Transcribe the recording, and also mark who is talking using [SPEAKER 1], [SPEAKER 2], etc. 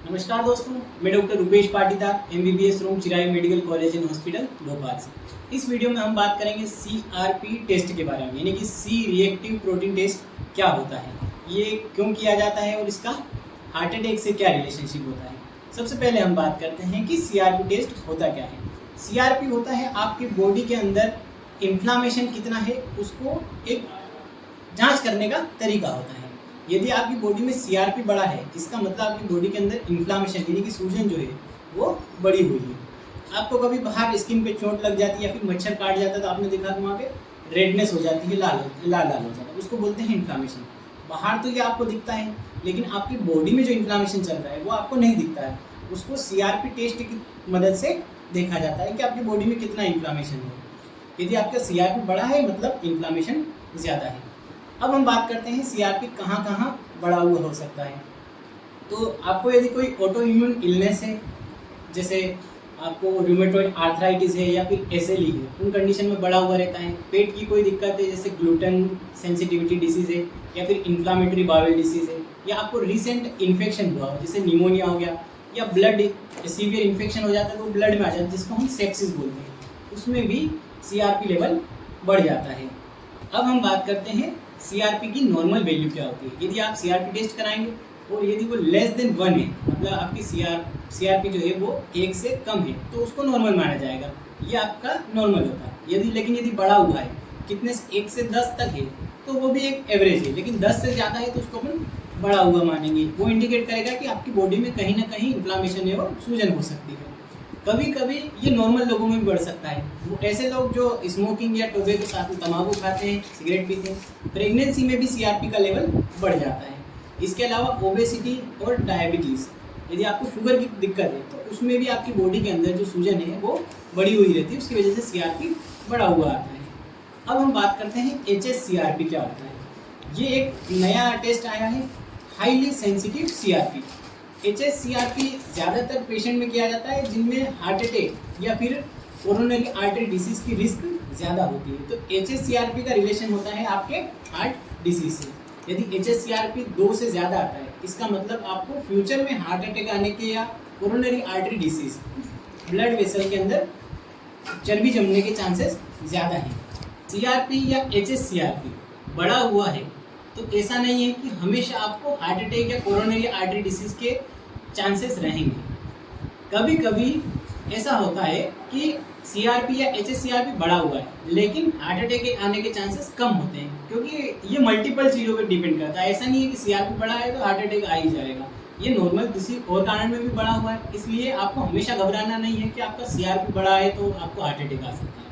[SPEAKER 1] नमस्कार दोस्तों, मैं डॉक्टर रुपेश पाटीदार MBBS रूम चिराई medical college and hospital Bhopal से। इस वीडियो में हम बात करेंगे CRP टेस्ट के बारे में, यानी कि सी रिएक्टिव प्रोटीन टेस्ट क्या होता है, ये क्यों किया जाता है और इसका हार्ट अटैक से क्या रिलेशनशिप होता है। सबसे पहले हम बात करते हैं कि CRP टेस्ट होता क्या है। CRP होता है आपकी बॉडी के अंदर इन्फ्लामेशन कितना है उसको एक जांच करने का तरीका होता है। यदि आपकी बॉडी में CRP बढ़ा है, इसका मतलब आपकी बॉडी के अंदर इन्फ्लामेशन यानी कि सूजन जो है वो बढ़ी हुई है। आपको कभी बाहर स्किन पे चोट लग जाती है या फिर मच्छर काट जाता है तो आपने देखा कि वहाँ पे रेडनेस हो जाती है, लाल लाल हो जाता है, उसको बोलते हैं इन्फ्लामेशन। बाहर तो ये आपको दिखता है, लेकिन आपकी बॉडी में जो इन्फ्लामेशन चल रहा है वो आपको नहीं दिखता है। उसको CRP टेस्ट की मदद से देखा जाता है कि आपकी बॉडी में कितना इन्फ्लामेशन है। यदि आपका CRP बढ़ा है मतलब इन्फ्लामेशन ज़्यादा है। अब हम बात करते हैं CRP कहाँ कहाँ बढ़ा हुआ हो सकता है। तो आपको यदि कोई ऑटो इम्यून इलनेस है, जैसे आपको रूमेटॉइड आर्थराइटिस है या फिर SLE है, उन कंडीशन में बढ़ा हुआ रहता है। पेट की कोई दिक्कत है, जैसे ग्लूटेन सेंसिटिविटी डिसीज़ है या फिर इन्फ्लामेटरी बाउल डिसीज़ है, या आपको रिसेंट इन्फेक्शन हुआ हो जैसे निमोनिया हो गया, या ब्लड सीवियर इन्फेक्शन हो जाता है तो ब्लड में आ जाता है जिसको हम सेप्सिस बोलते हैं, उसमें भी CRP लेवल बढ़ जाता है। अब हम बात करते हैं CRP की नॉर्मल वैल्यू क्या होती है। यदि आप CRP टेस्ट कराएंगे और यदि वो लेस देन 1 है, मतलब आपकी CRP जो है वो 1 से कम है, तो उसको नॉर्मल माना जाएगा, ये आपका नॉर्मल होता है। लेकिन यदि बढ़ा हुआ है, कितने से 1 से 10 तक है तो वो भी एक एवरेज है, लेकिन 10 से ज़्यादा है तो उसको अपन बढ़ा हुआ मानेंगे। वो इंडिकेट करेगा कि आपकी बॉडी में कहीं ना कहीं इन्फ्लामेशन है और सूजन हो सकती है। कभी कभी ये नॉर्मल लोगों में भी बढ़ सकता है। वो ऐसे लोग जो स्मोकिंग या टोबैको के साथ तंबाकू खाते हैं, सिगरेट पीते हैं, प्रेगनेंसी में भी CRP का लेवल बढ़ जाता है। इसके अलावा ओबेसिटी और डायबिटीज़, यदि आपको शुगर की दिक्कत है तो उसमें भी आपकी बॉडी के अंदर जो सूजन है वो बढ़ी हुई रहती है, उसकी वजह से CRP बढ़ा हुआ आता है। अब हम बात करते हैं HSCRP क्या होता है। ये एक नया टेस्ट आया है, हाईली सेंसिटिव CRP। HSCRP ज़्यादातर पेशेंट में किया जाता है जिनमें हार्ट अटैक या फिर कोरोनरी आर्टरी डिसीज़ की रिस्क ज़्यादा होती है। तो HSCRP का रिलेशन होता है आपके हार्ट डिसीज़ से। यदि HSCRP 2 से ज़्यादा आता है, इसका मतलब आपको फ्यूचर में हार्ट अटैक आने के या coronary artery disease, blood vessel के अंदर चर्बी जमने के चांसेस ज़्यादा हैं। CRP या HSCRP बढ़ा हुआ है तो ऐसा नहीं है कि हमेशा आपको हार्ट अटैक या कोरोनरी आर्टरी डिसीज़ के चांसेस रहेंगे। कभी कभी ऐसा होता है कि CRP या HSCRP बढ़ा हुआ है लेकिन हार्ट अटैक के आने के चांसेस कम होते हैं, क्योंकि ये मल्टीपल चीज़ों पर डिपेंड करता है। ऐसा नहीं है कि CRP बढ़ा है तो हार्ट अटैक आ ही जाएगा, ये नॉर्मल किसी और कारण में भी बढ़ा हुआ है। इसलिए आपको हमेशा घबराना नहीं है कि आपका CRP बढ़ा है तो आपको हार्ट अटैक आ सकता है।